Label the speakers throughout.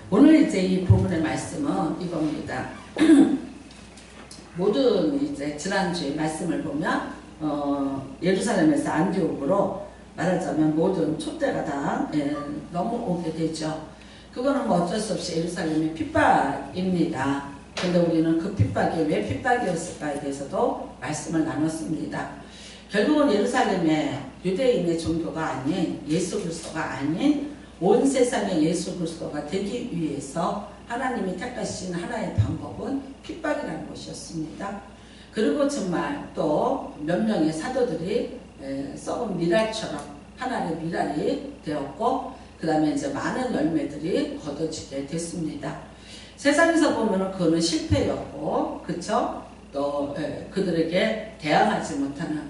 Speaker 1: 오늘 이제 이 본문의 말씀은 이겁니다. 모든 이제 지난주에 말씀을 보면 예루살렘에서 안디옥으로 말하자면 모든 촛대가 다 넘어오게 되죠. 그거는 뭐 어쩔 수 없이 예루살렘의 핍박입니다. 근데 우리는 그 핍박이 왜 핍박이었을까에 대해서도 말씀을 나눴습니다. 결국은 예루살렘의 유대인의 종교가 아닌 예수 그리스도가 아닌 온 세상의 예수 그리스도가 되기 위해서 하나님이 택하신 하나의 방법은 핍박이라는 것이었습니다. 그리고 정말 또 몇 명의 사도들이 썩은 미랄처럼 하나의 미랄이 되었고, 그 다음에 이제 많은 열매들이 거둬지게 됐습니다. 세상에서 보면은 그거는 실패였고, 그쵸? 또 그들에게 대항하지 못하는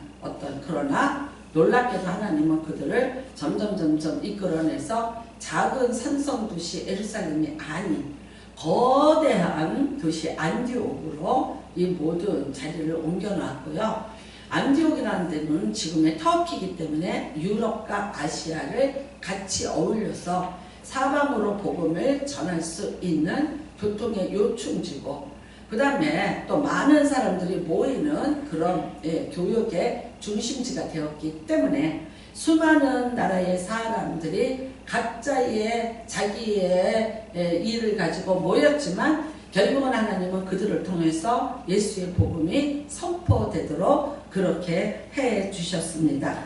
Speaker 1: 그러나 놀랍게도 하나님은 그들을 점점 이끌어내서 작은 산성 도시 예루살렘이 아닌 거대한 도시 안디옥으로 이 모든 자리를 옮겨놨고요. 안디옥이라는 데는 지금의 터키이기 때문에 유럽과 아시아를 같이 어울려서 사방으로 복음을 전할 수 있는 교통의 요충지고, 그 다음에 또 많은 사람들이 모이는 그런 교역의 중심지가 되었기 때문에 수많은 나라의 사람들이 각자의 자기의 일을 가지고 모였지만 결국은 하나님은 그들을 통해서 예수의 복음이 선포되도록 그렇게 해 주셨습니다.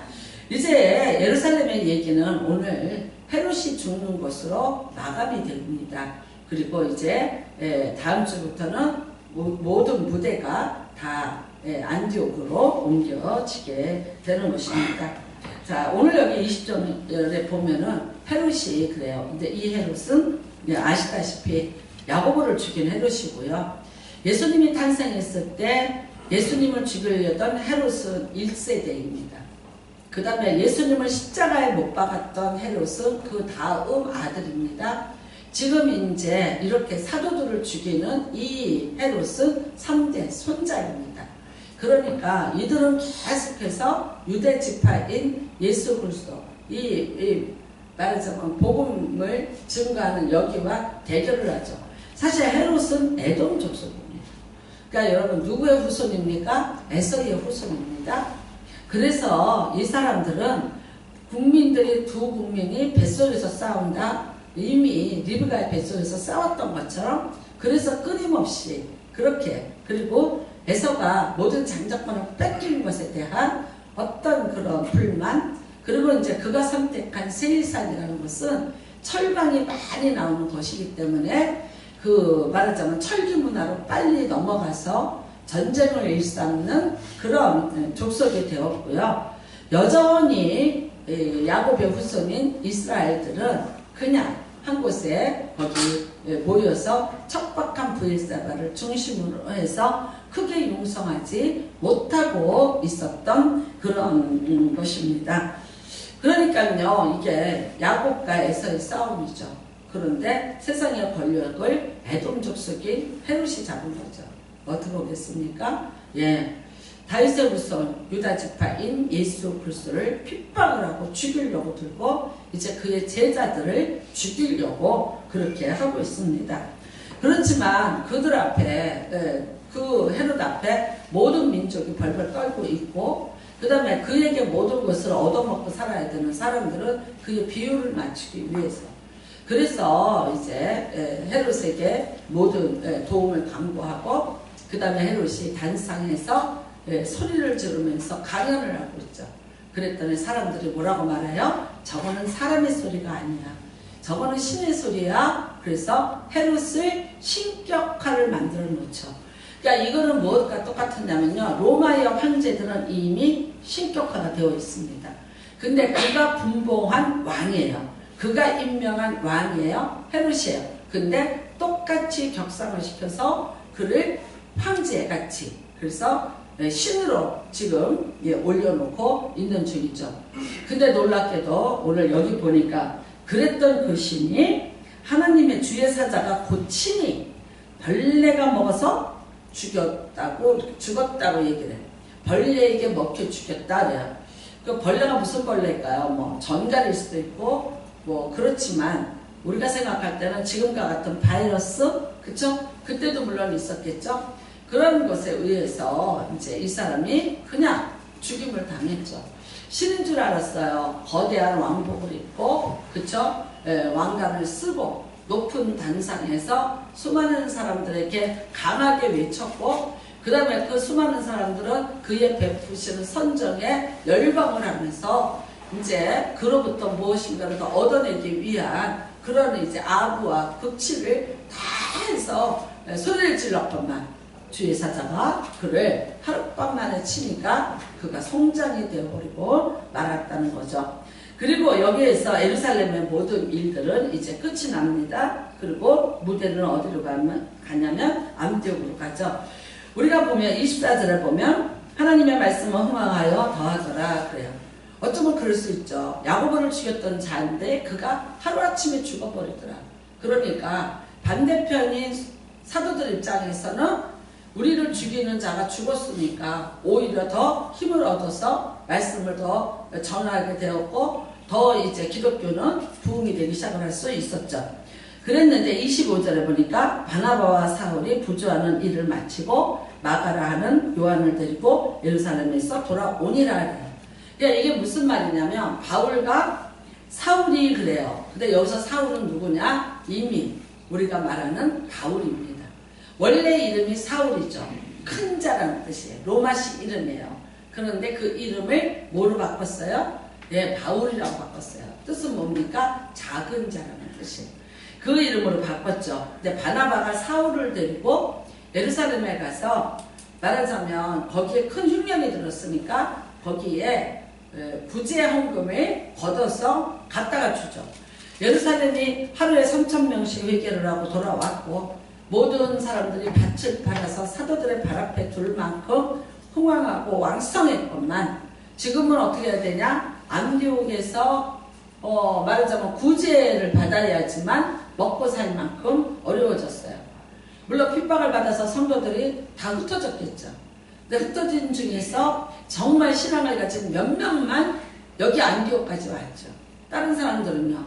Speaker 1: 이제 예루살렘의 얘기는 오늘 헤롯이 죽는 것으로 마감이 됩니다. 그리고 이제 다음 주부터는 모든 무대가 다 안디옥으로 옮겨지게 되는 것입니다. 자, 오늘 여기 20절에 보면은 헤롯이 그래요. 근데 이 헤롯은 아시다시피 야고보를 죽인 헤롯이고요. 예수님이 탄생했을 때 예수님을 죽이려던 헤롯은 1세대입니다. 그 다음에 예수님을 십자가에 못 박았던 헤롯은 그 다음 아들입니다. 지금 이제 이렇게 사도들을 죽이는 이 헤롯은 3대 손자입니다. 그러니까 이들은 계속해서 유대 지파인 예수 그리스도, 말하자면 복음을 증거하는 여기와 대결을 하죠. 사실 헤롯은 에돔 족속입니다. 그러니까 여러분 누구의 후손입니까? 에서의 후손입니다. 그래서 이 사람들은 국민들이 두 국민이 뱃속에서 싸운다. 이미 리브가의 뱃속에서 싸웠던 것처럼, 그래서 끊임없이 그렇게, 그리고 에서가 모든 장자권을 뺏긴 것에 대한 어떤 그런 불만, 그리고 이제 그가 선택한 세일산이라는 것은 철강이 많이 나오는 것이기 때문에 말하자면 철기 문화로 빨리 넘어가서 전쟁을 일삼는 그런 족속이 되었고요. 여전히 야곱의 후손인 이스라엘들은 그냥 한 곳에 거기 모여서 척박한 브엘사바를 중심으로 해서 크게 융성하지 못하고 있었던 그런 것입니다. 그러니까요, 이게 야곱과 에서의 싸움이죠. 그런데 세상의 권력을 에돔 족속이 헤롯이 잡은 거죠. 어떻게 보겠습니까? 다윗의 후손 유다 지파인 예수 그리스도를 핍박을 하고 죽이려고 들고 이제 그의 제자들을 죽이려고 그렇게 하고 있습니다. 그렇지만 그들 앞에, 그 헤롯 앞에 모든 민족이 벌벌 떨고 있고, 그 다음에 그에게 모든 것을 얻어먹고 살아야 되는 사람들은 그의 비율을 맞추기 위해서, 그래서 이제 헤롯에게 모든 도움을 강구하고, 그 다음에 헤롯이 단상에서 소리를 지르면서 강연을 하고 있죠. 그랬더니 사람들이 뭐라고 말해요? 저거는 사람의 소리가 아니야. 저거는 신의 소리야. 그래서 헤롯을 신격화를 만들어 놓죠. 그러니까 이거는 뭐가 똑같았냐면요. 로마의 황제들은 이미 신격화가 되어 있습니다. 근데 그가 분봉한 왕이에요. 그가 임명한 왕이에요. 헤롯이에요. 근데 똑같이 격상을 시켜서 그를 황제같이, 그래서 신으로 지금 올려놓고 있는 중이죠. 근데 놀랍게도 오늘 여기 보니까 그랬던 그 신이 하나님의 주의 사자가 고친이 벌레가 먹어서 죽었다고 얘기를 해요. 벌레에게 먹혀 죽였다 그래요. 그 벌레가 무슨 벌레일까요? 뭐 전갈일 수도 있고 뭐 그렇지만 우리가 생각할 때는 지금과 같은 바이러스, 그쵸? 그때도 물론 있었겠죠? 그런 것에 의해서 이제 이 사람이 그냥 죽임을 당했죠. 신인 줄 알았어요. 거대한 왕복을 입고, 그쵸? 왕관을 쓰고, 높은 단상에서 수많은 사람들에게 강하게 외쳤고, 그 다음에 그 수많은 사람들은 그의 베푸시는 선정에 열광을 하면서 이제 그로부터 무엇인가를 더 얻어내기 위한 그런 이제 아부와 극치를 다 해서 소리를 질렀건만 주의 사자가 그를 하룻밤 만에 치니까 그가 송장이 되어버리고 말았다는 거죠. 그리고 여기에서 예루살렘의 모든 일들은 이제 끝이 납니다. 그리고 무대는 어디로 가냐면 안디옥으로 가죠. 우리가 보면 24절을 보면 하나님의 말씀을 흥망하여 더하더라 그래요. 어쩌면 그럴 수 있죠. 야고보를 죽였던 자인데 그가 하루아침에 죽어버리더라. 그러니까 반대편인 사도들 입장에서는 우리를 죽이는 자가 죽었으니까 오히려 더 힘을 얻어서 말씀을 더 전하게 되었고 더 이제 기독교는 부흥이 되기 시작을 할 수 있었죠. 그랬는데 25절에 보니까 바나바와 사울이 부조하는 일을 마치고 마가라 하는 요한을 데리고 예루살렘에서 돌아오니라 해요. 그러니까 이게 무슨 말이냐면 바울과 사울이 그래요. 근데 여기서 사울은 누구냐? 이미 우리가 말하는 바울입니다. 원래 이름이 사울이죠. 큰 자라는 뜻이에요. 로마식 이름이에요. 그런데 그 이름을 뭐로 바꿨어요? 네, 바울이라고 바꿨어요. 뜻은 뭡니까? 작은 자라는 뜻이에요. 그 이름으로 바꿨죠. 근데 바나바가 사울을 데리고 예루살렘에 가서 말하자면 거기에 큰 흉년이 들었으니까 거기에 구제 헌금을 걷어서 갖다가 주죠. 예루살렘이 하루에 3,000명씩 회개를 하고 돌아왔고 모든 사람들이 밭을 팔아서 사도들의 발 앞에 둘 만큼 흥왕하고 왕성했건만 지금은 어떻게 해야 되냐? 안디옥에서 말하자면 구제를 받아야지만 먹고 살 만큼 어려워졌어요. 물론 핍박을 받아서 성도들이 다 흩어졌겠죠. 근데 흩어진 중에서 정말 신앙을 가진 몇 명만 여기 안디옥까지 왔죠. 다른 사람들은요.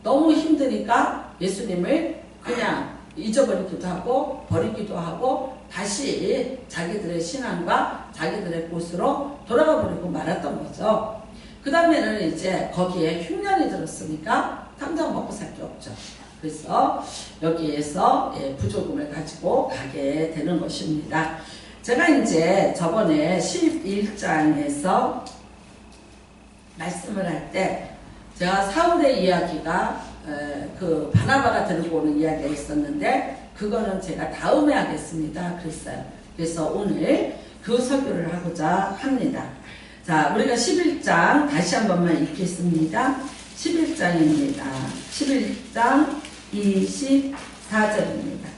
Speaker 1: 너무 힘드니까 예수님을 그냥 잊어버리기도 하고 버리기도 하고 다시 자기들의 신앙과 자기들의 곳으로 돌아가 버리고 말았던 거죠. 그 다음에는 이제 거기에 흉년이 들었으니까 당장 먹고 살 게 없죠. 그래서 여기에서 부조금을 가지고 가게 되는 것입니다. 제가 이제 저번에 11장에서 말씀을 할 때 제가 사울의 이야기가 그 바나바가 들고 오는 이야기가 있었는데 그거는 제가 다음에 하겠습니다. 그랬어요. 그래서 오늘 그 설교를 하고자 합니다. 자, 우리가 11장 다시 한 번만 읽겠습니다. 11장입니다. 11장 24절입니다.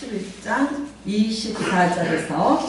Speaker 1: 11장 24절에서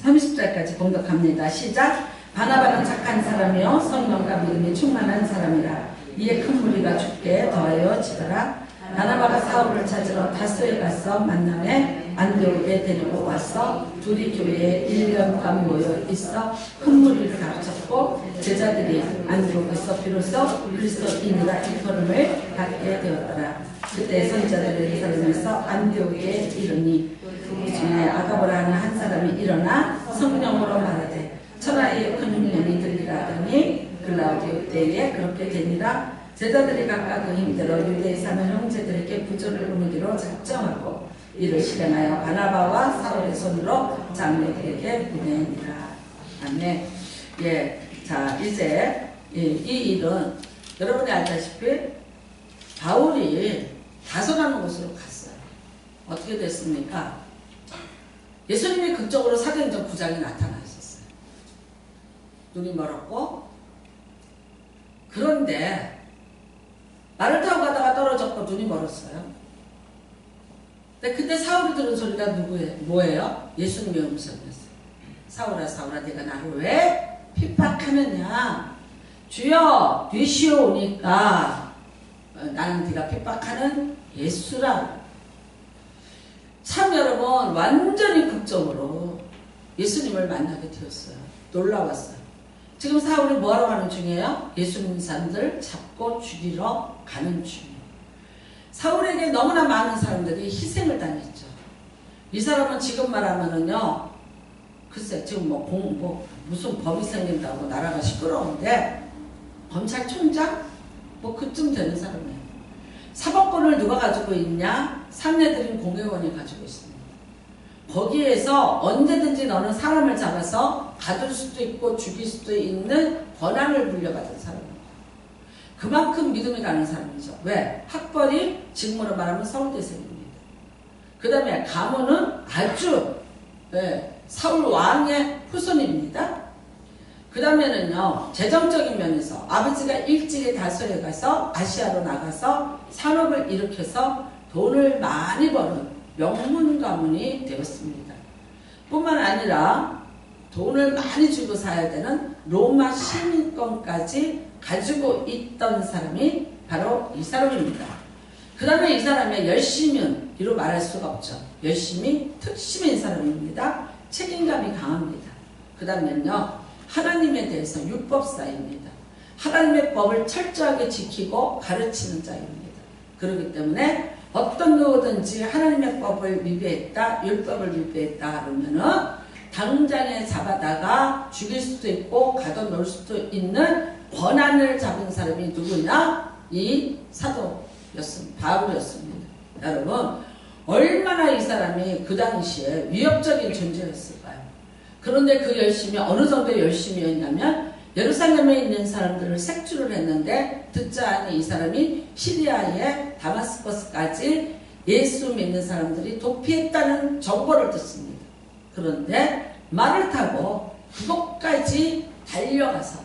Speaker 1: 30절까지 봉독합니다. 시작! 바나바는 착한 사람이요 성령과 믿음이 충만한 사람이라. 이에 큰 무리가 죽게 더하여 지더라. 바나바가 사울을 찾으러 다소에 가서 만남에 안디옥에 데리고 와서 둘이 교회에 1년간 모여 있어 큰 무리를 합쳤고 제자들이 안디옥에서 비로소 그리스도인이라 일컬음을 받게 되었더라. 그때 선지자들이 예루살렘에서 안디옥에 이르니 그 중에 아가보라 하는 한 사람이 일어나 성령으로 말하되 천하의 큰 흉년이 들리라 하더니 글라우디오 때에 그렇게 되니라. 제자들이 각각 그 힘대로 유대에 사는 형제들에게 부조를 보내기로 작정하고 이를 실행하여 바나바와 사울의 손으로 장로들에게 보내니라. 아멘. 예, 자 이제 이 일은 여러분이 알다시피 바울이 다소라는 곳으로 갔어요. 어떻게 됐습니까? 예수님이 극적으로 사도행전 9장에 나타나셨어요. 눈이 멀었고 그런데 말을 타고 가다가 떨어졌고 눈이 멀었어요. 근데 그때 사울이 들은 소리가 뭐예요? 예수님의 음성이었어요. 사울아 사울아 네가 나를 왜 핍박하느냐. 주여 되시오니까 나는 네가 핍박하는 예수라. 참 여러분 완전히 극적으로 예수님을 만나게 되었어요. 놀라웠어요. 지금 사울이 뭐하러 가는 중이에요? 예수 믿는 사람들을 잡고 죽이러 가는 중이에요. 사울에게 너무나 많은 사람들이 희생을 당했죠. 이 사람은 지금 말하면은요, 글쎄 지금 무슨 법이 생긴다고 나라가 시끄러운데 검찰총장? 그쯤 되는 사람이에요. 사법권을 누가 가지고 있냐? 상례들인 공회원이 가지고 있습니다. 거기에서 언제든지 너는 사람을 잡아서 가둘 수도 있고 죽일 수도 있는 권한을 물려받은 사람입니다. 그만큼 믿음이 가는 사람이죠. 왜? 학벌이 지금으로 말하면 서울대생입니다. 그 다음에 가문은 아주 사울 왕의 후손입니다. 그 다음에는요, 재정적인 면에서 아버지가 일찍이 다소에 가서 아시아로 나가서 산업을 일으켜서 돈을 많이 버는 명문 가문이 되었습니다. 뿐만 아니라 돈을 많이 주고 사야 되는 로마 시민권까지 가지고 있던 사람이 바로 이 사람입니다. 그 다음에 이 사람의 열심은 이로 말할 수가 없죠. 열심이 특심인 사람입니다. 책임감이 강합니다. 그 다음에는요, 하나님에 대해서 율법사입니다. 하나님의 법을 철저하게 지키고 가르치는 자입니다. 그렇기 때문에 어떤 누구든지 하나님의 법을 위배했다, 율법을 위배했다 하면은 당장에 잡아다가 죽일 수도 있고 가둬놓을 수도 있는 권한을 잡은 사람이 누구냐? 이 사도였습니다. 바울이었습니다. 여러분, 얼마나 이 사람이 그 당시에 위협적인 존재였을까요? 그런데 그 열심이 어느 정도 열심이었냐면 예루살렘에 있는 사람들을 색출을 했는데 듣자 하니 이 사람이 시리아의 다마스커스까지 예수 믿는 사람들이 도피했다는 정보를 듣습니다. 그런데 말을 타고 그곳까지 달려가서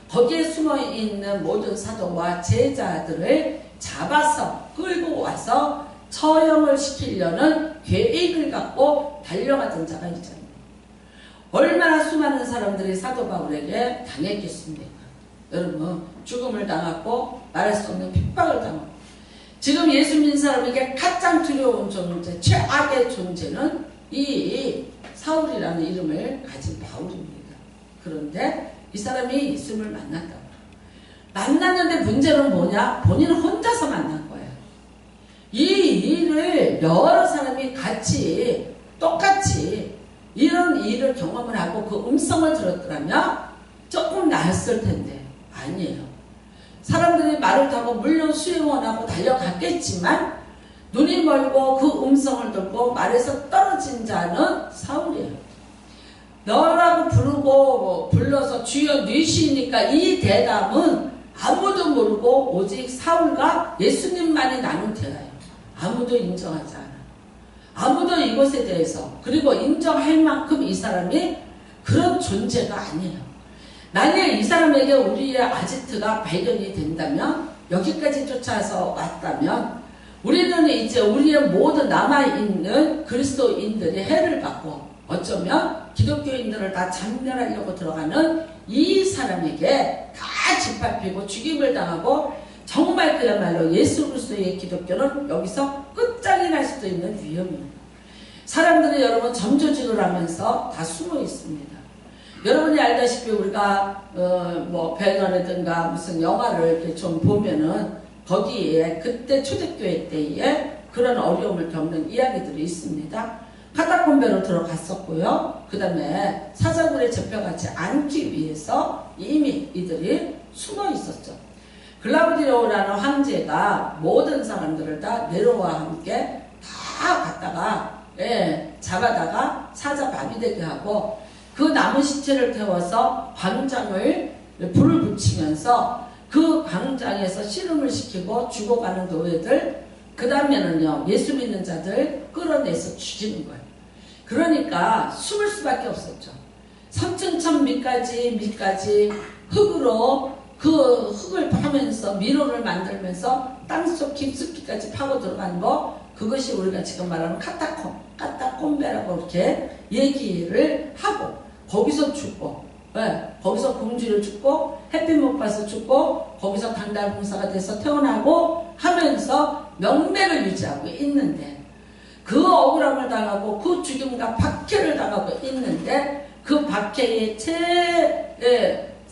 Speaker 1: 거기에 숨어있는 모든 사도와 제자들을 잡아서 끌고 와서 처형을 시키려는 계획을 갖고 달려갔던 자가 있잖아요. 얼마나 수많은 사람들이 사도 바울에게 당했겠습니까? 여러분, 죽음을 당하고 말할 수 없는 핍박을 당하고, 지금 예수 믿는 사람에게 가장 두려운 존재, 최악의 존재는 이 사울이라는 이름을 가진 바울입니다. 그런데 이 사람이 예수님을 만났다고. 만났는데 문제는 뭐냐? 본인은 혼자서 만난 거예요. 이 일을 여러 사람이 같이 똑같이 이런 일을 경험을 하고 그 음성을 들었더라면 조금 나았을 텐데 아니에요. 사람들이 말을 타고 물론 수행원하고 달려갔겠지만 눈이 멀고 그 음성을 듣고 말에서 떨어진 자는 사울이에요. 너라고 부르고 불러서 주여 뉘시니까 이 대답은 아무도 모르고 오직 사울과 예수님만이 나눈 대화예요. 아무도 인정하지 않아요. 아무도 이것에 대해서 그리고 인정할 만큼 이 사람이 그런 존재가 아니에요. 만약 이 사람에게 우리의 아지트가 발견이 된다면, 여기까지 쫓아서 왔다면 우리는 이제 우리의 모든 남아있는 그리스도인들이 해를 받고 어쩌면 기독교인들을 다 잡멸하려고 들어가는 이 사람에게 다 짓밟히고 죽임을 당하고 정말 그야말로 예수 그리스도의 기독교는 여기서 끝장이 날 수도 있는 위험입니다. 사람들이 여러분 점조지를 하면서 다 숨어 있습니다. 여러분이 알다시피 우리가 배너라든가 무슨 영화를 이렇게 좀 보면은 거기에 그때 초대교회 때에 그런 어려움을 겪는 이야기들이 있습니다. 카타콤베로 들어갔었고요. 그 다음에 사자굴에 잡혀가지 않기 위해서 이미 이들이 숨어 있었죠. 글라우디오라는 황제가 모든 사람들을 다 네로와 함께 다 갖다가 잡아다가 사자밥이 되게 하고 그 남은 시체를 태워서 광장을 불을 붙이면서 그 광장에서 씨름을 시키고 죽어가는 노예들, 그 다음에는요 예수 믿는 자들 끌어내서 죽이는 거예요. 그러니까 숨을 수밖에 없었죠. 3층천 밑까지 흙으로 그 흙을 파면서 미로를 만들면서 땅속 깊숙이까지 파고 들어간 거, 그것이 우리가 지금 말하는 카타콤베라고 이렇게 얘기를 하고 거기서 죽고, 거기서 궁지를 죽고 햇빛 못 봐서 죽고 거기서 강달 공사가 돼서 태어나고 하면서 명맥을 유지하고 있는데, 그 억울함을 당하고 그 죽임과 박해를 당하고 있는데 그 박해의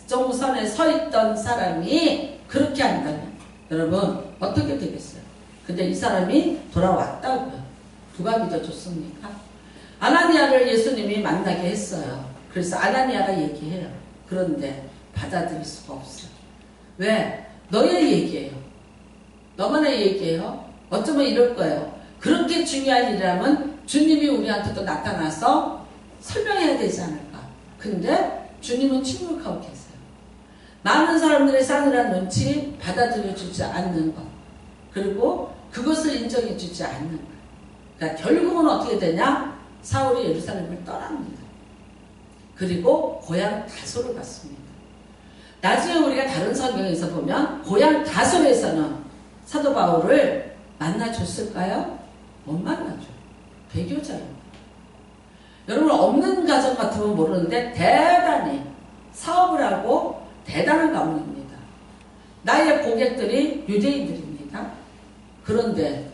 Speaker 1: 정선에 서 있던 사람이 그렇게 한다면 여러분 어떻게 되겠어요? 근데 이 사람이 돌아왔다고요. 누가 믿어줬습니까? 아나니아를 예수님이 만나게 했어요. 그래서 아나니아가 얘기해요. 그런데 받아들일 수가 없어요. 왜? 너의 얘기예요. 너만의 얘기예요. 어쩌면 이럴 거예요. 그렇게 중요한 일이라면 주님이 우리한테도 나타나서 설명해야 되지 않을까. 근데 주님은 침묵하고 계세요. 많은 사람들의 싸늘한 눈치 받아들여주지 않는 것. 그리고 그것을 인정해주지 않는 것. 그러니까 결국은 어떻게 되냐? 사울이 예루살렘을 떠납니다. 그리고 고향 다소를 갔습니다. 나중에 우리가 다른 성경에서 보면 고향 다소에서는 사도 바울을 만나줬을까요? 못 만나죠. 배교자예요. 여러분 없는 가정 같으면 모르는데 대단히 사업을 하고 대단한 가문입니다. 나의 고객들이 유대인들입니다. 그런데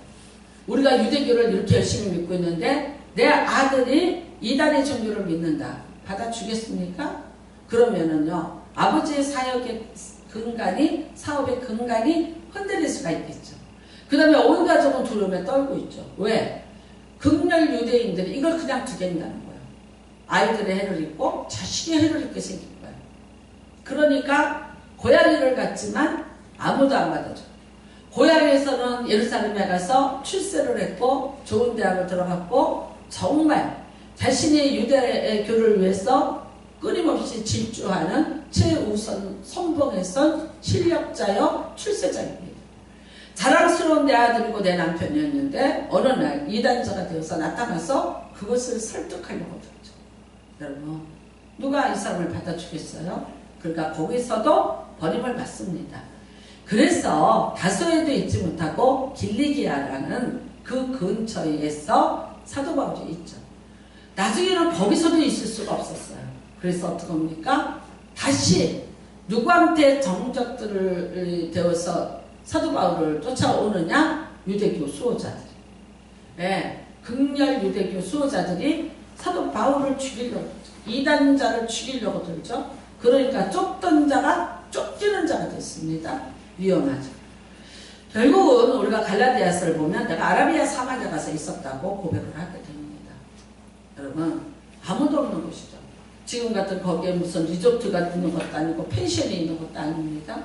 Speaker 1: 우리가 유대교를 이렇게 열심히 믿고 있는데 내 아들이 이단의 종교를 믿는다. 받아주겠습니까? 그러면은요 아버지의 사역의 근간이 사업의 근간이 흔들릴 수가 있겠죠. 그 다음에 온 가족은 두려움에 떨고 있죠. 왜? 극렬 유대인들이 이걸 그냥 두겠다는 거예요. 아이들의 해를 입고 자식의 해를 입게 생긴 거예요. 그러니까 고향을 갔지만 아무도 안 받아줘. 고향에서는 예루살렘에 가서 출세를 했고 좋은 대학을 들어갔고 정말 자신의 유대교를 위해서 끊임없이 질주하는 최우선 선봉에선 실력자여 출세자입니다. 자랑스러운 내 아들이고 내 남편이었는데 어느 날 이단자가 되어서 나타나서 그것을 설득하려고 들죠. 여러분 누가 이 사람을 받아주겠어요? 그러니까 거기서도 버림을 받습니다. 그래서 다소에도 있지 못하고 길리기아라는 그 근처에서 사도 바울이 있죠. 나중에는 거기서도 있을 수가 없었어요. 그래서 어떻게 합니까? 다시 누구한테 정적들을 되어서 사도 바울을 쫓아오느냐? 유대교 수호자들이. 네, 극렬 유대교 수호자들이 사도 바울을 죽이려고 이단자를 죽이려고 들죠. 그러니까 쫓던 자가 쫓기는 자가 됐습니다. 위험하죠. 결국은 우리가 갈라디아서를 보면 내가 아라비아 사막에 가서 있었다고 고백을 하게 됩니다. 여러분 아무도 없는 곳이죠. 지금 같은 거기에 무슨 리조트가 있는 것도 아니고 펜션이 있는 것도 아닙니다.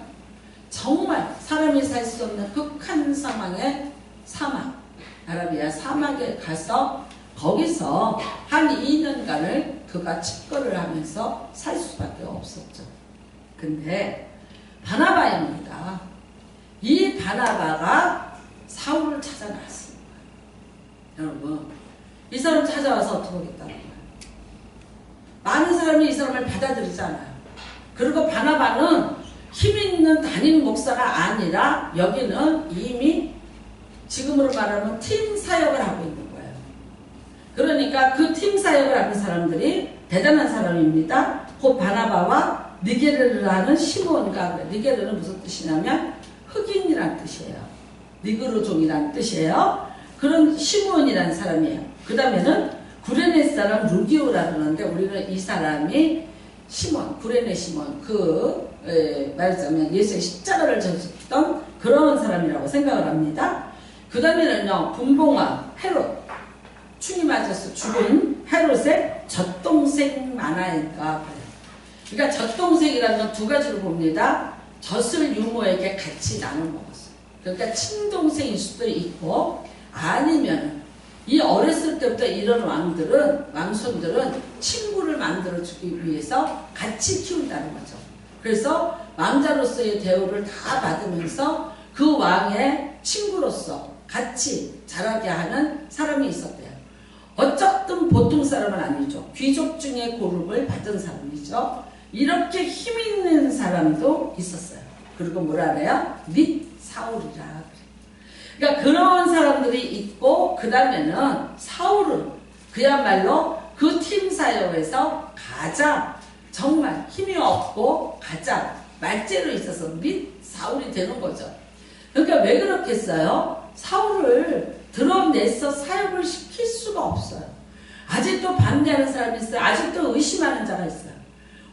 Speaker 1: 정말 사람이 살 수 없는 극한 상황의 사막, 아라비아 사막에 가서 거기서 한 2년간을 그가 칩거를 하면서 살 수밖에 없었죠. 근데 바나바입니다. 이 바나바가 사울을 찾아 나왔습니다. 여러분 이 사람 찾아와서 어떻게 하겠다는 거예요? 많은 사람이 이 사람을 받아들이잖아요. 그리고 바나바는 힘있는 담임 목사가 아니라 여기는 이미 지금으로 말하면 팀 사역을 하고 있는 거예요. 그러니까 그 팀 사역을 하는 사람들이 대단한 사람입니다. 그 바나바와 니게르를 하는 시몬과, 니게르는 무슨 뜻이냐면 흑인이란 뜻이에요. 니그로족이란 뜻이에요. 그런 시몬이라는 사람이에요. 그 다음에는 구레네 사람 루기오라 그러는데 우리는 이 사람이 시몬, 구레네 시몬, 말하자면 예수의 십자가를 졌던 그런 사람이라고 생각을 합니다. 그 다음에는요, 분봉왕 헤롯, 충이 맞아서 죽은 헤롯의 젖동생 마나엘과 그러니까 젖동생이라는 건 두 가지로 봅니다. 젖을 유모에게 같이 나눠 먹었어요. 그러니까 친동생일 수도 있고 아니면 이 어렸을 때부터 이런 왕손들은 친구를 만들어주기 위해서 같이 키운다는 거죠. 그래서 왕자로서의 대우를 다 받으면서 그 왕의 친구로서 같이 자라게 하는 사람이 있었대요. 어쨌든 보통 사람은 아니죠. 귀족 중에 고름을 받은 사람이죠. 이렇게 힘 있는 사람도 있었어요. 그리고 뭐라 그래요? 및 사울이라. 그러니까 그런 사람들이 있고 그 다음에는 사울은 그야말로 그 팀 사역에서 가장 정말 힘이 없고 가장 말재로 있어서 및 사울이 되는 거죠. 그러니까 왜 그렇겠어요? 사울을 드러내서 사역을 시킬 수가 없어요. 아직도 반대하는 사람이 있어요. 아직도 의심하는 자가 있어요.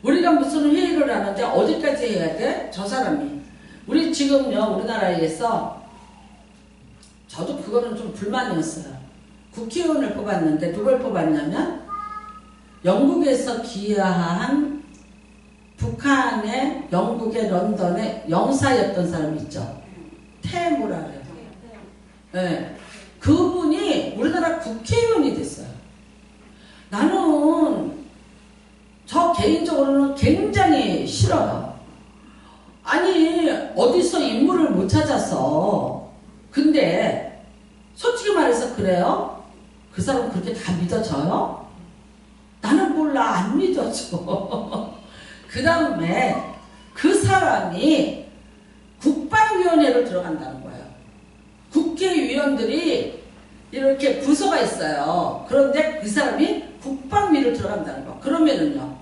Speaker 1: 우리가 무슨 회의를 하는데 어디까지 해야 돼? 저 사람이. 우리 지금요, 우리나라에서 저도 그거는 좀 불만이었어요. 국회의원을 뽑았는데 누굴 뽑았냐면 영국에서 기여한 북한의 영국의 런던의 영사였던 사람이 있죠. 태무라 그래요. 네. 그분이 우리나라 국회의원이 됐어요. 나는 저 개인적으로는 굉장히 싫어요. 아니 어디서 인물을 못 찾아서. 근데 솔직히 말해서 그래요? 그 사람 그렇게 다 믿어져요? 나는 몰라. 안 믿어져. 그 다음에 그 사람이 국방위원회로 들어간다는 거예요. 국회의원들이 이렇게 부서가 있어요. 그런데 그 사람이 국방위로 들어간다는 거. 그러면은요,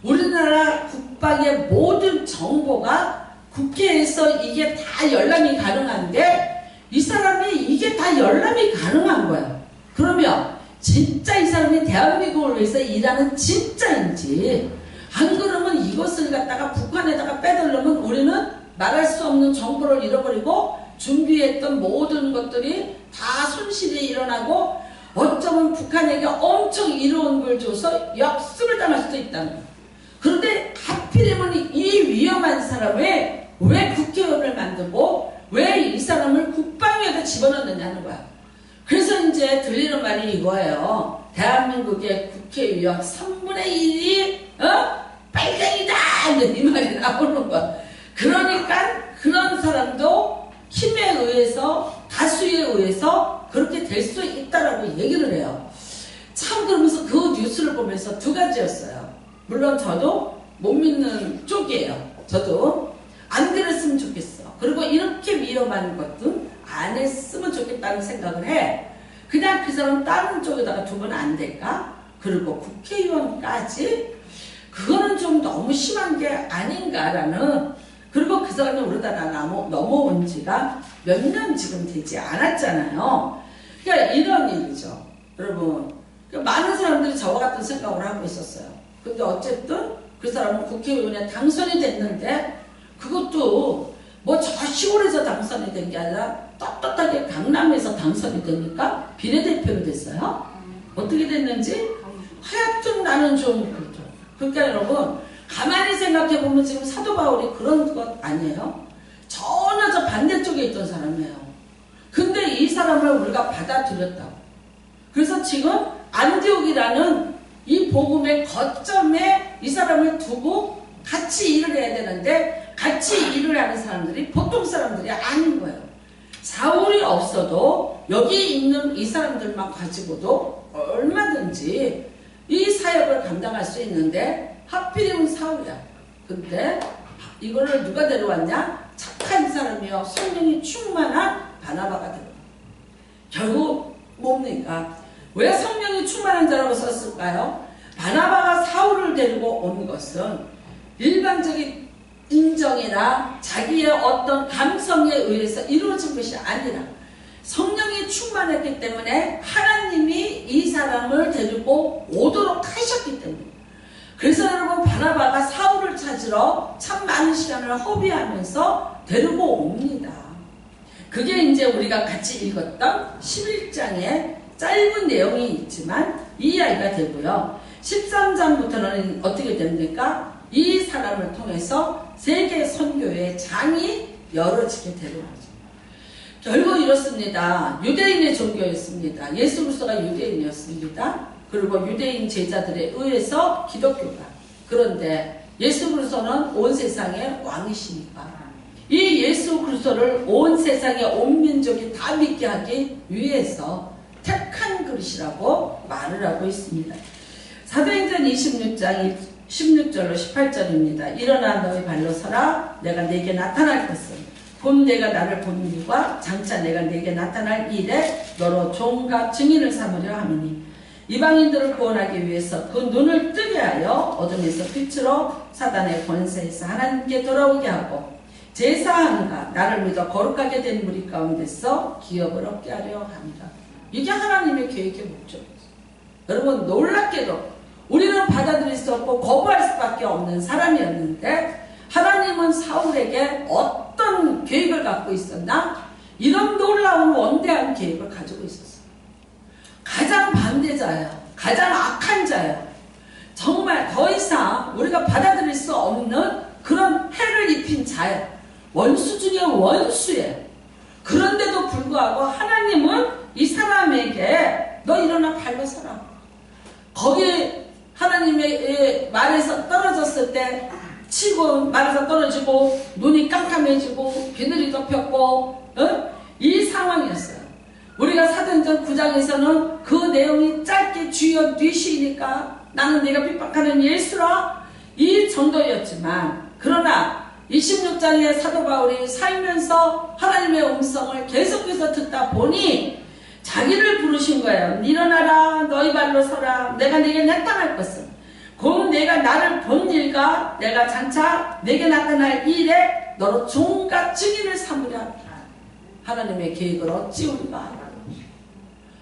Speaker 1: 우리나라 국방의 모든 정보가 국회에서 이게 다 열람이 가능한데 이 사람이 이게 다 열람이 가능한 거예요. 그러면 진짜 이 사람이 대한민국을 위해서 일하는 진짜인지, 안 그러면 이것을 갖다가 북한에다가 빼들려면 우리는 말할 수 없는 정보를 잃어버리고 준비했던 모든 것들이 다 손실이 일어나고 어쩌면 북한에게 엄청 이로운 걸 줘서 역습을 당할 수도 있다는 거예요. 그런데 하필이면 이 위험한 사람을 왜 국회의원을 만들고 왜 이 사람을 국방위에다 집어넣느냐는 거야. 그래서 이제 들리는 말이 이거예요. 대한민국의 국회의원 3분의 1이 빨갱이다! 이 말이 나오는 거야. 그러니까 그런 사람도 힘에 의해서, 다수에 의해서 그렇게 될 수 있다라고 얘기를 해요. 참, 그러면서 그 뉴스를 보면서 두 가지였어요. 물론 저도 못 믿는 쪽이에요. 저도 안 그랬으면 좋겠어. 그리고 이렇게 위험한 것도 안 했으면 좋겠다는 생각을 해. 그냥 그 사람 다른 쪽에다가 두면 안 될까? 그리고 국회의원까지? 그거는 좀 너무 심한 게 아닌가라는. 그리고 그 사람이 우리나라 넘어온 지가 몇 년 지금 되지 않았잖아요. 그러니까 이런 일이죠. 여러분, 많은 사람들이 저와 같은 생각을 하고 있었어요. 근데 어쨌든 그 사람은 국회의원에 당선이 됐는데, 그것도 뭐 저 시골에서 당선이 된 게 아니라 떳떳하게 강남에서 당선이 되니까 비례대표로 됐어요. 어떻게 됐는지 하여튼 나는 좀 그렇죠. 그러니까 여러분, 가만히 생각해보면 지금 사도 바울이 그런 것 아니에요? 전혀 저 반대쪽에 있던 사람이에요. 근데 이 사람을 우리가 받아들였다고. 그래서 지금 안디옥이라는 이 복음의 거점에 이 사람을 두고 같이 일을 해야 되는데, 같이 일을 하는 사람들이 보통 사람들이 아닌 거예요. 사울이 없어도 여기 있는 이 사람들만 가지고도 얼마든지 이 사역을 감당할 수 있는데, 하필이면 사울이야. 근데 이거를 누가 데려왔냐? 착한 사람이요, 성령이 충만한 바나바가 데려와. 결국 뭡니까? 왜 성령이 충만한 자라고 썼을까요? 바나바가 사울을 데리고 온 것은 일반적인 인정이나 자기의 어떤 감성에 의해서 이루어진 것이 아니라 성령이 충만했기 때문에 하나님이 이 사람을 데리고 오도록 하셨기 때문에. 그래서 여러분, 바나바가 사울을 찾으러 참 많은 시간을 허비하면서 데리고 옵니다. 그게 이제 우리가 같이 읽었던 11장에 짧은 내용이 있지만 이 이야기가 되고요. 13장부터는 어떻게 됩니까? 이 사람을 통해서 세계 선교의 장이 열어지게 되는 거죠. 결국 이렇습니다. 유대인의 종교였습니다. 예수 그리스도가 유대인이었습니다. 그리고 유대인 제자들에 의해서 기독교가. 그런데 예수 그리스도는 온 세상의 왕이시니까 이 예수 그리스도를 온 세상의 온 민족이 다 믿게 하기 위해서 택한 그릇이라고 말을 하고 있습니다. 사도행전 26장 16절로 18절입니다. 일어나 너희 발로 서라. 내가 네게 나타날 것은 곧 내가 나를 본 일과 장차 내가 네게 나타날 일에 너로 종과 증인을 삼으려 함이니 이방인들을 구원하기 위해서 그 눈을 뜨게 하여 어둠에서 빛으로 사단의 권세에서 하나님께 돌아오게 하고 제사함과 나를 믿어 거룩하게 된 무리 가운데서 기업을 얻게 하려 합니다. 이게 하나님의 계획의 목적이죠. 여러분, 놀랍게도 우리는 받아들일 수 없고 거부할 수밖에 없는 사람이었는데 하나님은 사울에게 어떤 계획을 갖고 있었나? 이런 놀라운 원대한 계획을 가지고 있었어요. 가장 반대자예요. 가장 악한 자예요. 정말 더 이상 우리가 받아들일 수 없는 그런 해를 입힌 자예요. 원수 중에 원수예요. 그런데도 불구하고 하나님은 이 사람에게 너 일어나 발로 서라. 거기 하나님의 말에서 떨어졌을 때 치고 말에서 떨어지고 눈이 깜깜해지고 비늘이 덮였고 이 상황이었어요. 우리가 사도행전 9장에서는 그 내용이 짧게 주여 뉘시니까 나는 네가 핍박하는 예수라 이 정도였지만 그러나 26장에 사도 바울이 살면서 하나님의 음성을 계속해서 듣다 보니 자기를 부르신 거예요. 일어나라 너희 발로 서라 내가 네게 나타날 것은 곧 내가 나를 본 일과 내가 장차 내게 나타날 일에 너로 종과 증인을 삼으랴. 하나님의 계획을 어찌 우리가 알아.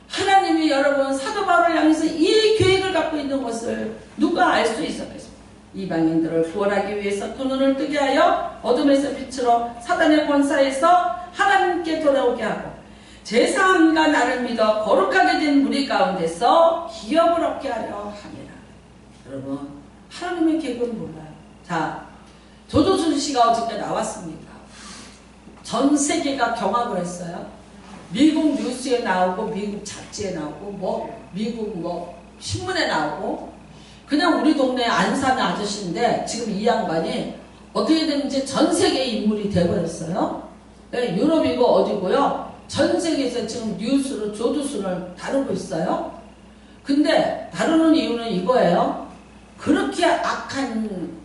Speaker 1: 하나님이 여러분 사도 바울을 향해서 이 계획을 갖고 있는 것을 누가 알 수 있었겠습니까? 이방인들을 구원하기 위해서 그 눈을 뜨게 하여 어둠에서 빛으로 사단의 권사에서 하나님께 돌아오게 하고 제사함과 나를 믿어 거룩하게 된 무리 가운데서 기업을 얻게 하려 함이라. 여러분 하나님의 계획은 몰라요. 자, 조조순 씨가 어저께 나왔습니다. 전 세계가 경악을 했어요. 미국 뉴스에 나오고 미국 잡지에 나오고 미국 신문에 나오고 그냥 우리 동네 안 사는 아저씨인데 지금 이 양반이 어떻게 됐는지 전 세계 인물이 돼버렸어요. 유럽이고 어디고요. 전 세계에서 지금 뉴스로 조두순을 다루고 있어요. 근데 다루는 이유는 이거예요. 그렇게 악한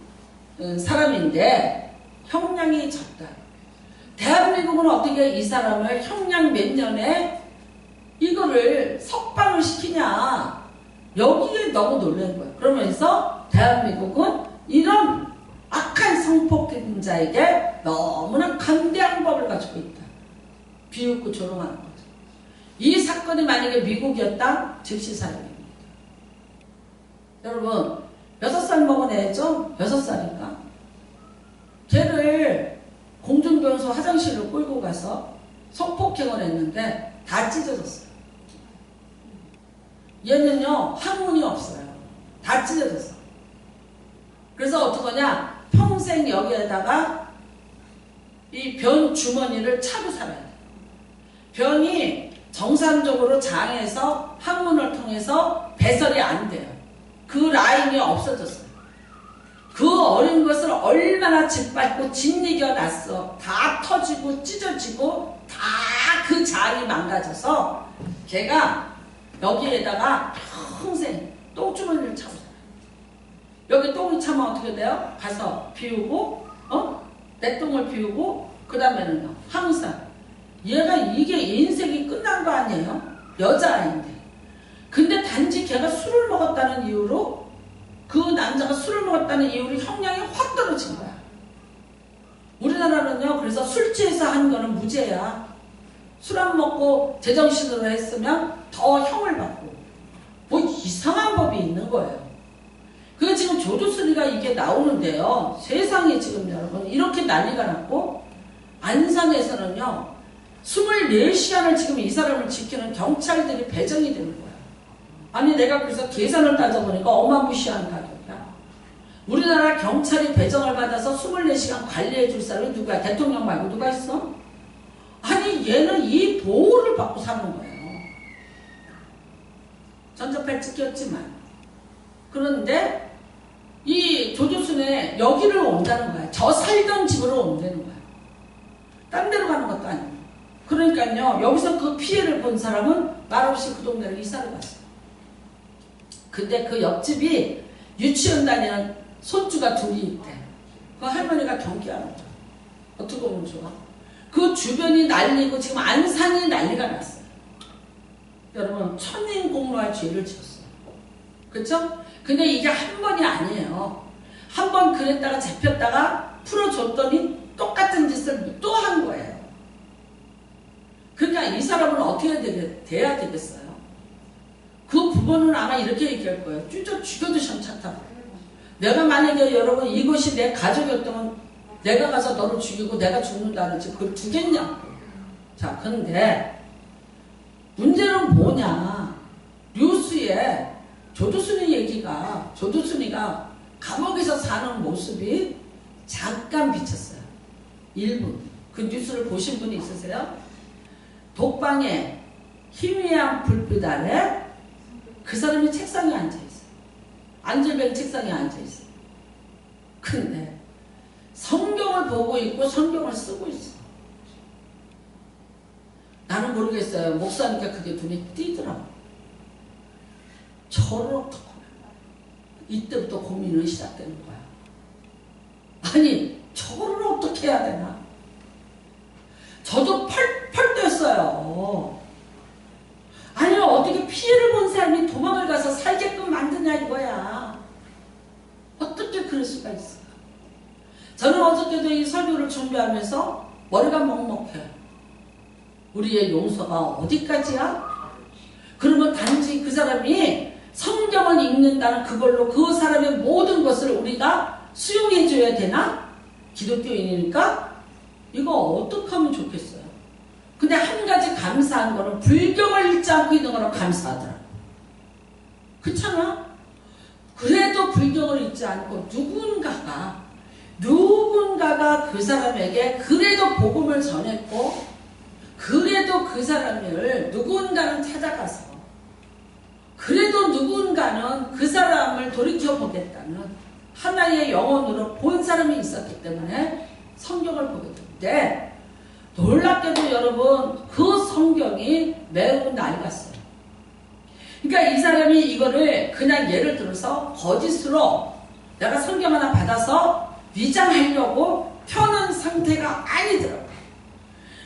Speaker 1: 사람인데 형량이 적다. 대한민국은 어떻게 이 사람을 형량 몇 년에 이거를 석방을 시키냐. 여기에 너무 놀란 거예요. 그러면서 대한민국은 이런 악한 성폭행자에게 너무나 강대한 법을 가지고 있다. 비웃고 조롱하는 거죠. 이 사건이 만약에 미국이었다? 즉시 사형입니다. 여러분 6살 먹은 애죠? 6살인가? 걔를 공중병소 화장실로 끌고 가서 성폭행을 했는데 다 찢어졌어요. 얘는요 항문이 없어요. 다 찢어졌어. 그래서 어떡하냐? 평생 여기에다가 이 변 주머니를 차고 살아야 돼. 변이 정상적으로 장에서 항문을 통해서 배설이 안 돼요. 그 라인이 없어졌어요. 그 어린 것을 얼마나 짓밟고 짓이겨 놨어. 다 터지고 찢어지고 다 그 장이 망가져서 걔가 여기에다가 평생 똥주머니를 차고 살아요. 여기 똥이 차면 어떻게 돼요? 가서 비우고 내 똥을 비우고 그 다음에는요 항상 얘가 이게 인생이 끝난 거 아니에요? 여자아이인데. 근데 단지 걔가 술을 먹었다는 이유로 그 남자가 술을 먹었다는 이유로 형량이 확 떨어진 거야. 우리나라는요 그래서 술 취해서 한 거는 무죄야. 술 안 먹고 제정신으로 했으면 더 형을 받고 뭐 이상한 법이 있는 거예요. 그게 지금 조두순이가 이게 나오는데요. 세상에 지금 여러분 이렇게 난리가 났고 안산에서는요 24시간을 지금 이 사람을 지키는 경찰들이 배정이 되는 거야. 아니 내가 그래서 계산을 따져보니까 어마무시한 가격이야. 우리나라 경찰이 배정을 받아서 24시간 관리해 줄 사람이 누구야? 대통령 말고 누가 있어? 아니 얘는 이 보호를 받고 사는 거예요. 전자팔 찍혔지만. 그런데 이 조두순에 여기를 온다는 거야. 저 살던 집으로 온다는 거야. 딴 데로 가는 것도 아니고. 그러니까요 여기서 그 피해를 본 사람은 말없이 그 동네를 이사를 갔어요. 근데 그 옆집이 유치원 다니는 손주가 둘이 있대. 그 할머니가 경기하는 거야. 어떻게 보면 좋아. 그 주변이 난리고 지금 안산이 난리가 났어요. 여러분 천인공로할 죄를 지었어요. 그렇죠? 근데 이게 한 번이 아니에요. 한 번 그랬다가 잡혔다가 풀어줬더니 똑같은 짓을 또 한 거예요. 그러니까 이 사람은 어떻게 돼야 되겠어요? 그 두 번은 아마 이렇게 얘기할 거예요. 죽여도 괜찮다고. 내가 만약에 여러분 이것이 내 가족이었다면 내가 가서 너를 죽이고 내가 죽는다는 지 그걸 두겠냐고. 자, 근데 문제는 뭐냐. 뉴스에 조두순이가 감옥에서 사는 모습이 잠깐 비쳤어요. 1분. 그 뉴스를 보신 분이 있으세요? 독방에 희미한 불빛 아래 그 사람이 책상에 앉아있어요. 안전벨 책상에 앉아있어요. 근데 성경을 보고 있고 성경을 쓰고 있어. 나는 모르겠어요. 목사니까 그게 눈에 띄더라고. 저를 어떡하나. 이때부터 고민은 시작되는 거야. 아니, 저를 어떻게 해야 되나? 저도 펄펄 뛰었어요. 아니, 어떻게 피해를 본 사람이 도망을 가서 살게끔 만드냐 이거야. 어떻게 그럴 수가 있어? 저는 어저께도 이 설교를 준비하면서 머리가 먹먹해. 우리의 용서가 어디까지야? 그러면 단지 그 사람이 성경을 읽는다는 그걸로 그 사람의 모든 것을 우리가 수용해 줘야 되나? 기독교인이니까? 이거 어떻게 하면 좋겠어요? 근데 한 가지 감사한 거는 불경을 읽지 않고 있는 거는 감사하더라. 그렇잖아? 그래도 불경을 읽지 않고 누군가가 그 사람에게 그래도 복음을 전했고 그래도 그 사람을 누군가는 찾아가서 그래도 누군가는 그 사람을 돌이켜보겠다는 하나의 영혼으로 본 사람이 있었기 때문에 성경을 보게 됐는데 놀랍게도 여러분 그 성경이 매우 낡았어요. 그러니까 이 사람이 이거를 그냥 예를 들어서 거짓으로 내가 성경 하나 받아서 위장하려고 펴는 상태가 아니더라고요.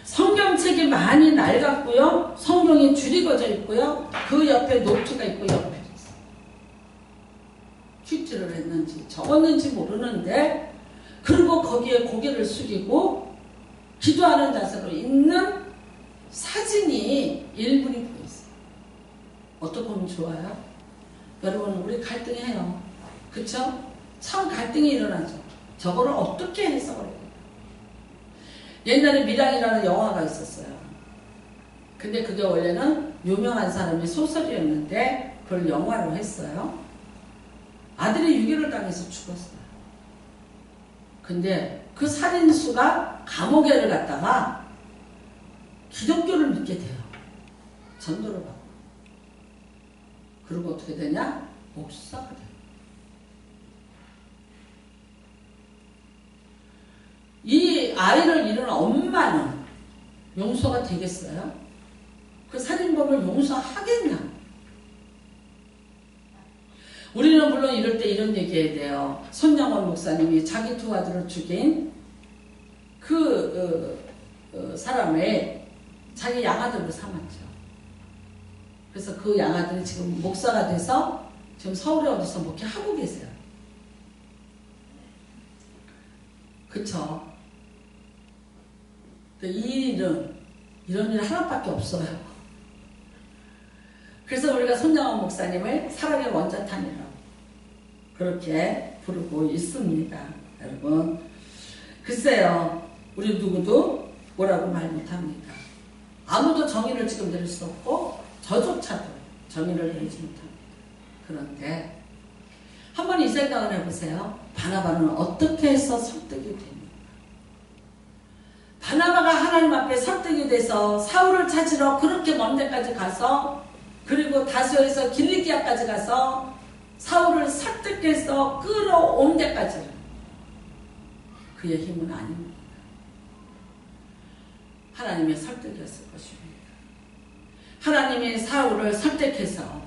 Speaker 1: 성경책이 많이 낡았고요. 성경이 줄이거져 있고요. 그 옆에 노트가 있고 옆에 퀴즈를 했는지 적었는지 모르는데 그리고 거기에 고개를 숙이고 기도하는 자세로 있는 사진이 일분이 보였어요. 어떻게 보면 좋아요? 여러분 우리 갈등해요. 그쵸? 참 갈등이 일어나죠. 저거를 어떻게 해석을 해요? 옛날에 미랑이라는 영화가 있었어요. 근데 그게 원래는 유명한 사람의 소설이었는데 그걸 영화로 했어요. 아들이 유괴를 당해서 죽었어요. 근데 그 살인수가 감옥에를 갔다가 기독교를 믿게 돼요. 전도를 받고. 그리고 어떻게 되냐? 목사가 돼요. 이 아이를 잃은 엄마는 용서가 되겠어요? 그 살인범을 용서하겠냐? 우리는 물론 이럴 때 이런 얘기해야 돼요. 손양원 목사님이 자기 두 아들을 죽인 그 사람을 자기 양아들로 삼았죠. 그래서 그 양아들이 지금 목사가 돼서 지금 서울에 어디서 목회하고 계세요. 그쵸? 이 일은 이런 일 하나밖에 없어요. 그래서 우리가 손양원 목사님을 사랑의 원자탄이라고 그렇게 부르고 있습니다. 여러분 글쎄요 우리 누구도 뭐라고 말 못합니다. 아무도 정의를 지금 내릴 수 없고 저조차도 정의를 내리지 못합니다. 그런데 한번 이 생각을 해보세요. 바나바는 어떻게 해서 설득이 됩니까? 바나바가 하나님 앞에 설득이 돼서 사울을 찾으러 그렇게 먼 데까지 가서 그리고 다소에서 길리기아까지 가서 사울을 설득해서 끌어온 데까지 그의 힘은 아닙니다. 하나님의 설득이었을 것입니다. 하나님이 사울을 설득해서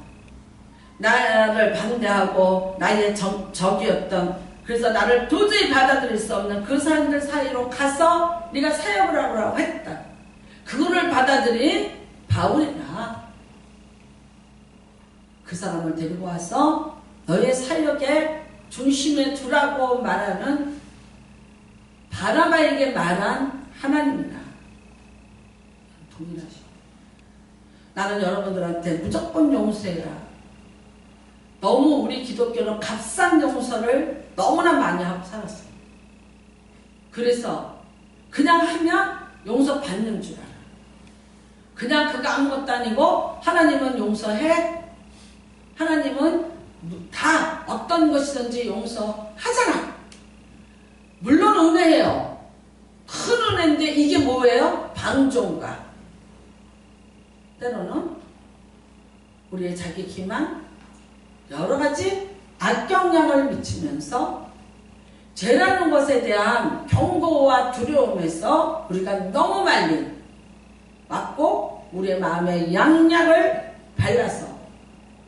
Speaker 1: 나를 반대하고 나의 적이었던 그래서 나를 도저히 받아들일 수 없는 그 사람들 사이로 가서 네가 사역을 하라고 했다. 그거를 받아들인 바울이나 그 사람을 데리고 와서 너의 사역의 중심에 두라고 말하는 바나바에게 말한 하나님이나 동일하시오. 나는 여러분들한테 무조건 용서해라. 너무 우리 기독교는 값싼 용서를 너무나 많이 하고 살았어요. 그래서 그냥 하면 용서 받는 줄 알아. 그냥 그거 아무것도 아니고 하나님은 용서해. 하나님은 다 어떤 것이든지 용서하잖아. 물론 은혜예요. 큰 은혜인데 이게 뭐예요? 방종가. 때로는 우리의 자기 기만, 여러 가지 악영향을 미치면서 죄라는 것에 대한 경고와 두려움에서 우리가 너무 많이 맞고 우리의 마음에 양약을 발라서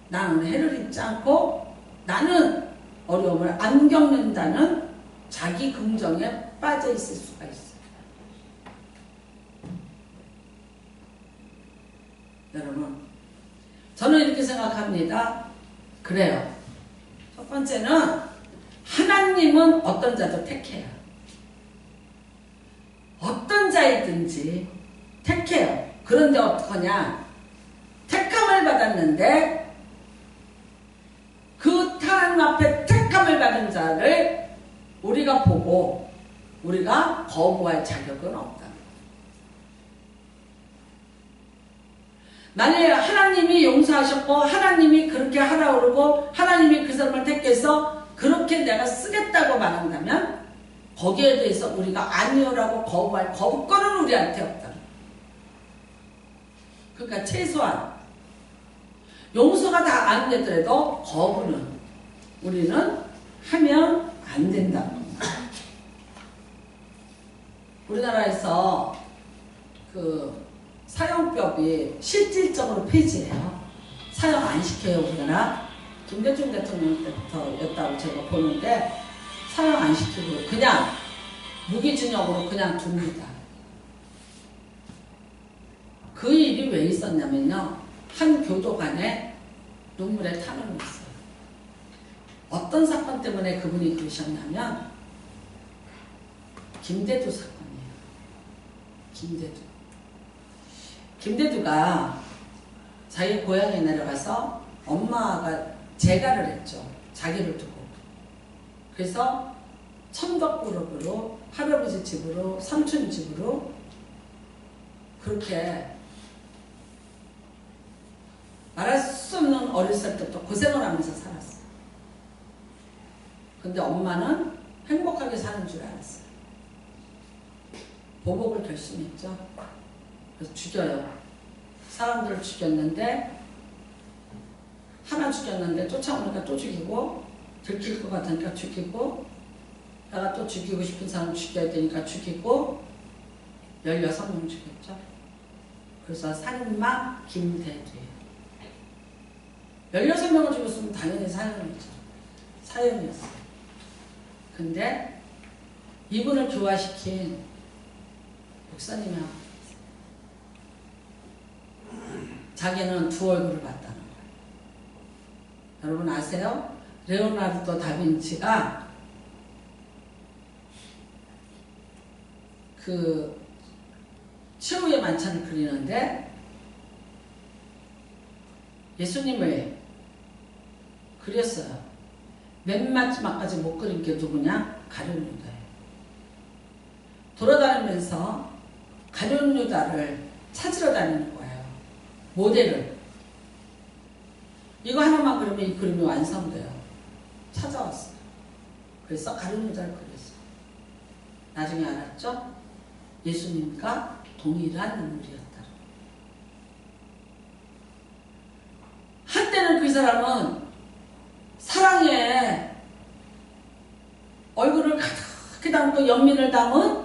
Speaker 1: 나는 해를 입지 않고 나는 어려움을 안 겪는다는 자기 긍정에 빠져 있을 수가 있어요. 여러분, 저는 이렇게 생각합니다. 그래요. 첫 번째는 하나님은 어떤 자도 택해요. 어떤 자이든지 택해요. 그런데 어떡하냐? 택함을 받았는데 그 하나님 앞에 택함을 받은 자를 우리가 보고 우리가 거부할 자격은 없다. 만약에 하나님이 용서하셨고 하나님이 그렇게 하라고 그러고 하나님이 그 사람을 택해서 그렇게 내가 쓰겠다고 말한다면 거기에 대해서 우리가 아니요라고 거부할 거부권은 우리한테 없다. 그러니까 최소한 용서가 다 안 되더라도 거부는 우리는 하면 안 된다는 겁니다. 우리나라에서 그 사형법이 실질적으로 폐지해요. 사형 안 시켜요. 우리나라 김대중 대통령 때부터였다고 제가 보는데 사형 안 시키고 그냥 무기징역으로 그냥 둡니다. 그 일이 왜 있었냐면요. 한 교도관의 눈물에 탄원이 있어요. 어떤 사건 때문에 그분이 그러셨냐면 김대두 사건이에요. 김대두가 자기 고향에 내려가서 엄마가 재가를 했죠. 자기를 두고. 그래서 천덕그룹으로 할아버지 집으로 삼촌 집으로 그렇게 말할 수 없는 어렸을 때부터 고생을 하면서 살았어요. 근데 엄마는 행복하게 사는 줄 알았어요. 보복을 결심했죠. 그래서 죽여요. 사람들을 죽였는데 하나 죽였는데 쫓아오니까 또 죽이고 들킬 것 같으니까 죽이고 내가 또 죽이고 싶은 사람 죽여야 되니까 죽이고 16명 죽였죠. 그래서 살인마 김대두예요. 16명을 죽였으면 당연히 사형이었어요. 근데 이분을 교화시킨 목사님이 자기는 두 얼굴을 봤다는 거예요. 여러분 아세요? 레오나르도 다빈치가 그 최후의 만찬을 그리는데 예수님을 그렸어요. 맨 마지막까지 못 그린 게 누구냐? 가룟 유다예요. 돌아다니면서 가룟 유다를 찾으러 다니는 거예요. 모델을. 이거 하나만 그리면 이 그림이 완성돼요. 찾아왔어요. 그래서 가룟 유다를 그렸어요. 나중에 알았죠? 예수님과 동일한 인물이었다. 한때는 그 사람은 사랑에 얼굴을 가득히 담고 연민을 담은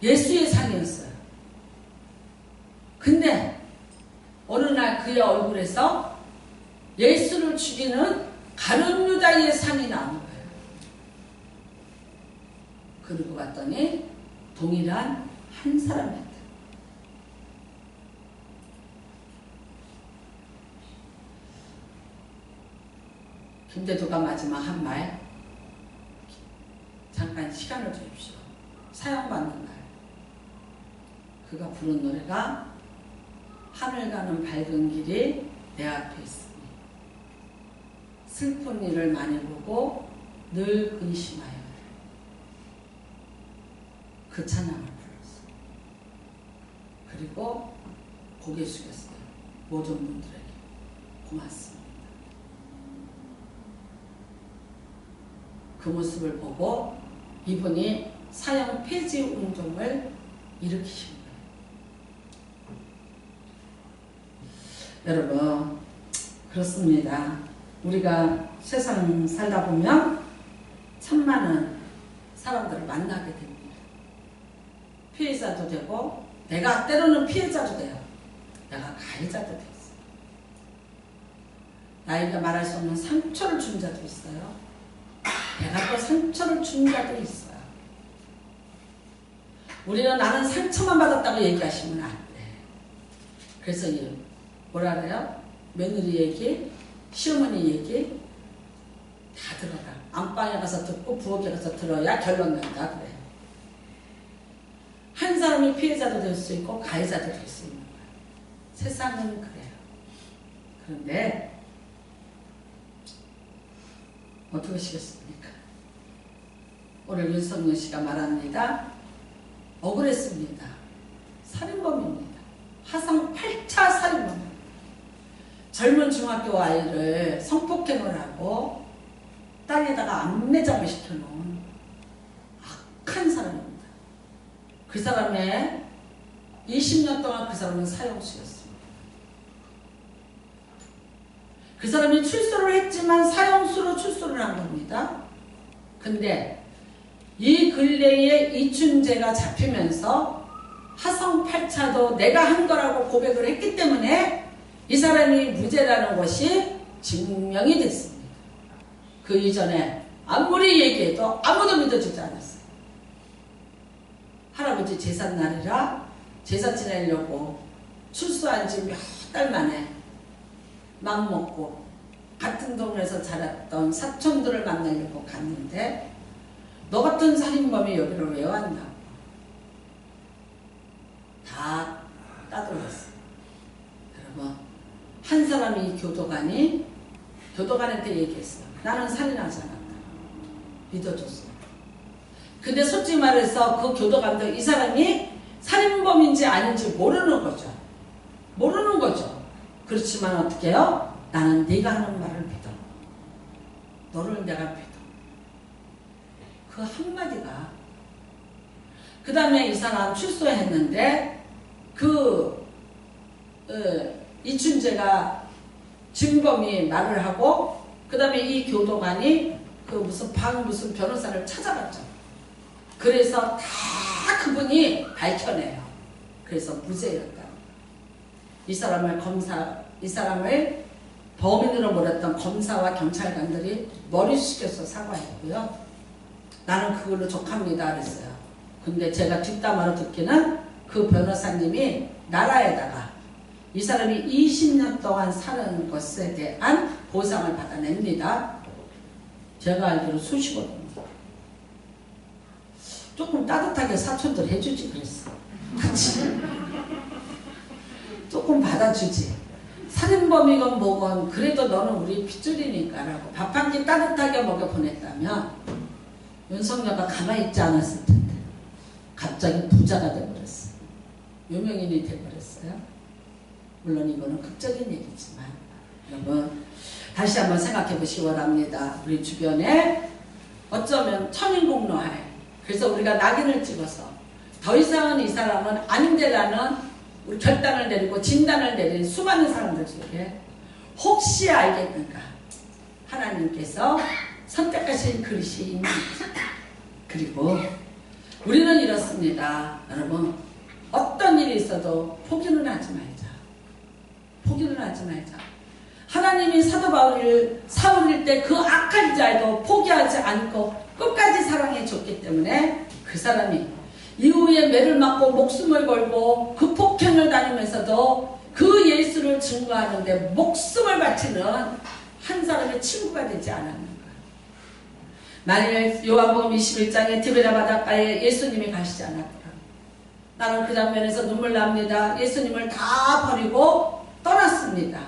Speaker 1: 예수의 상이었어요. 근데 어느 날 그의 얼굴에서 예수를 죽이는 가룟 유다의 상이 나온 거예요. 그러고 봤더니 동일한 한 사람이었다. 김대두가 마지막 한 말, 잠깐 시간을 주십시오. 사형받는 날 그가 부른 노래가 하늘 가는 밝은 길이 내 앞에 있으니 슬픈 일을 많이 보고 늘 근심하여 그 찬양을 불렀어요. 그리고 고개 숙였어요. 모든 분들에게 고맙습니다. 그 모습을 보고 이분이 사형 폐지 운동을 일으키신 거예요. 여러분, 그렇습니다. 우리가 세상 살다 보면 참 많은 사람들을 만나게 됩니다. 피해자도 되고, 내가 때로는 피해자도 돼요. 내가 가해자도 됐어요. 나에게 말할 수 없는 상처를 준 자도 있어요. 내가 또 상처를 준 자도 있어요. 우리는 나는 상처만 받았다고 얘기하시면 안 돼. 그래서 뭐라 그래요? 며느리 얘기, 시어머니 얘기 다 들어라. 안방에 가서 듣고 부엌에 가서 들어야 결론 난다 그래. 한 사람이 피해자도 될 수 있고 가해자도 될 수 있는 거야. 세상은 그래요. 그런데 어떻게 하시겠습니까? 오늘 윤석열 씨가 말합니다. 억울했습니다. 살인범입니다. 하상 8차 살인범입니다. 젊은 중학교 아이를 성폭행을 하고 땅에다가 안매장을 시켜놓은 악한 사람입니다. 그 사람의 20년 동안 그 사람은 사형수였습니다. 그 사람이 출소를 했지만 사형수로 출소를 한 겁니다. 근데 이 근래에 이춘재가 잡히면서 하성 8차도 내가 한 거라고 고백을 했기 때문에 이 사람이 무죄라는 것이 증명이 됐습니다. 그 이전에 아무리 얘기해도 아무도 믿어주지 않았어요. 할아버지 제삿날이라 제사 지내려고 출소한 지 몇 달 만에 맘 먹고 같은 동네에서 자랐던 사촌들을 만나려고 갔는데 너 같은 살인범이 여기를 왜 왔냐고 다 따돌렸어요. 여러분, 한 사람이 교도관한테 얘기했어요. 나는 살인하지 않았다. 믿어줬어요. 근데 솔직히 말해서 그 교도관도 이 사람이 살인범인지 아닌지 모르는 거죠. 모르는 거죠. 그렇지만 어떻게 해요? 나는 네가 하는 말을 믿어. 너를 내가 믿어. 그 한마디가 그 다음에 이 사람 출소했는데 이춘재가 증범이 말을 하고 그 다음에 이 교도관이 그 무슨 변호사를 찾아갔죠. 그래서 다 그분이 밝혀내요. 그래서 무죄였다. 이 사람을 범인으로 몰았던 검사와 경찰관들이 머리 숙여서 사과했고요. 나는 그걸로 족합니다 그랬어요. 근데 제가 뒷담화로 듣기는 그 변호사님이 나라에다가 이 사람이 20년 동안 사는 것에 대한 보상을 받아냅니다. 제가 알기로 수시거든요. 조금 따뜻하게 사촌들 해주지 그랬어. 그치? 조금 받아주지. 살인범이건 뭐건 그래도 너는 우리 핏줄이니까 라고 밥 한 끼 따뜻하게 먹여 보냈다면 윤석열가 가만히 있지 않았을 텐데 갑자기 부자가 돼버렸어. 유명인이 돼버렸어요. 물론 이거는 극적인 얘기지만 여러분 다시 한번 생각해 보시기 바랍니다. 우리 주변에 어쩌면 천인공노할 그래서 우리가 낙인을 찍어서 더 이상은 이 사람은 아닌데라는 우리 결단을 내리고 진단을 내린 수많은 사람들 중에 혹시 알겠는가 하나님께서 선택하신 그릇이 있는 거죠. 그리고 우리는 이렇습니다. 여러분 어떤 일이 있어도 포기는 하지 말자. 포기는 하지 말자. 하나님이 사도 바울을 사울일 때 그 악한 자에도 포기하지 않고 끝까지 사랑해 줬기 때문에 그 사람이 이후에 매를 맞고 목숨을 걸고 그 폭행을 다니면서도 그 예수를 증거하는데 목숨을 바치는 한 사람의 친구가 되지 않았는가. 만일 요한복음 21장에 디베랴 바닷가에 예수님이 가시지 않았더라. 나는 그 장면에서 눈물 납니다. 예수님을 다 버리고 떠났습니다.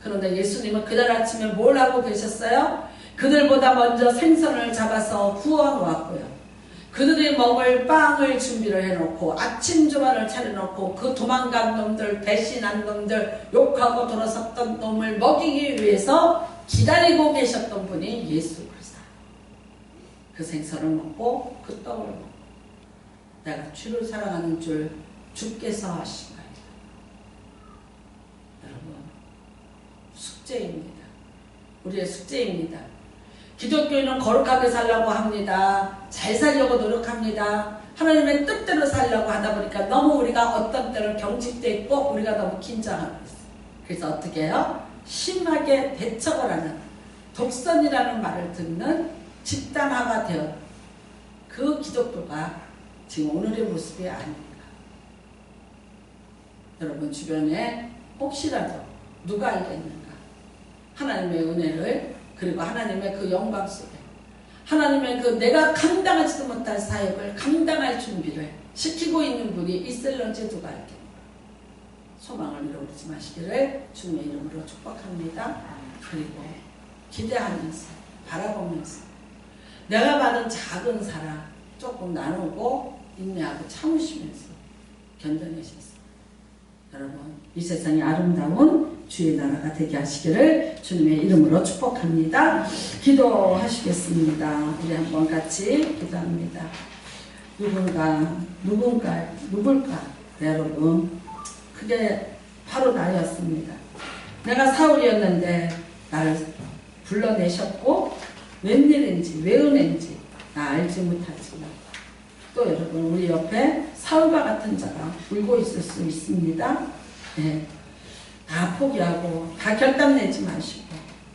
Speaker 1: 그런데 예수님은 그날 아침에 뭘 하고 계셨어요? 그들보다 먼저 생선을 잡아서 구워 놓았고요. 그들이 먹을 빵을 준비를 해놓고 아침 조반을 차려놓고 그 도망간 놈들, 배신한 놈들, 욕하고 돌아섰던 놈을 먹이기 위해서 기다리고 계셨던 분이 예수 그리스도. 그 생선을 먹고 그 떡을 먹고 내가 주를 사랑하는 줄 주께서 하신 거예요. 여러분, 숙제입니다. 우리의 숙제입니다. 기독교인은 거룩하게 살려고 합니다. 잘 살려고 노력합니다. 하나님의 뜻대로 살려고 하다 보니까 너무 우리가 어떤 때는 경직돼 있고 우리가 너무 긴장하고 있어요. 그래서 어떻게 해요? 심하게 대척을 하는 독선이라는 말을 듣는 집단화가 되어 그 기독교가 지금 오늘의 모습이 아닙니다. 여러분 주변에 혹시라도 누가 알겠는가? 하나님의 은혜를 그리고 하나님의 그 영광 속에 하나님의 그 내가 감당하지도 못할 사역을 감당할 준비를 시키고 있는 분이 있을런지 누가 알겠는가? 소망을 잃어버리지 마시기를 주님의 이름으로 축복합니다. 그리고 기대하면서 바라보면서 내가 받은 작은 사랑 조금 나누고 인내하고 참으시면서 견뎌내셨습니다. 여러분 이 세상이 아름다운 주의 나라가 되게 하시기를 주님의 이름으로 축복합니다. 기도하시겠습니다. 우리 한번 같이 기도합니다. 누굴까? 네, 여러분 그게 바로 나였습니다. 내가 사울이었는데 나를 불러내셨고 웬일인지 왜 은혜인지 나 알지 못하지만 또 여러분 우리 옆에 사울과 같은 자가 울고 있을 수 있습니다. 네. 다 포기하고 다 결단내지 마시고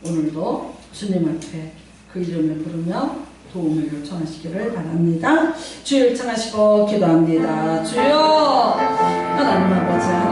Speaker 1: 오늘도 주님 앞에 그 이름을 부르며 도움을 요청하시기를 바랍니다. 주여 요청하시고 기도합니다. 주여 하나님 아버지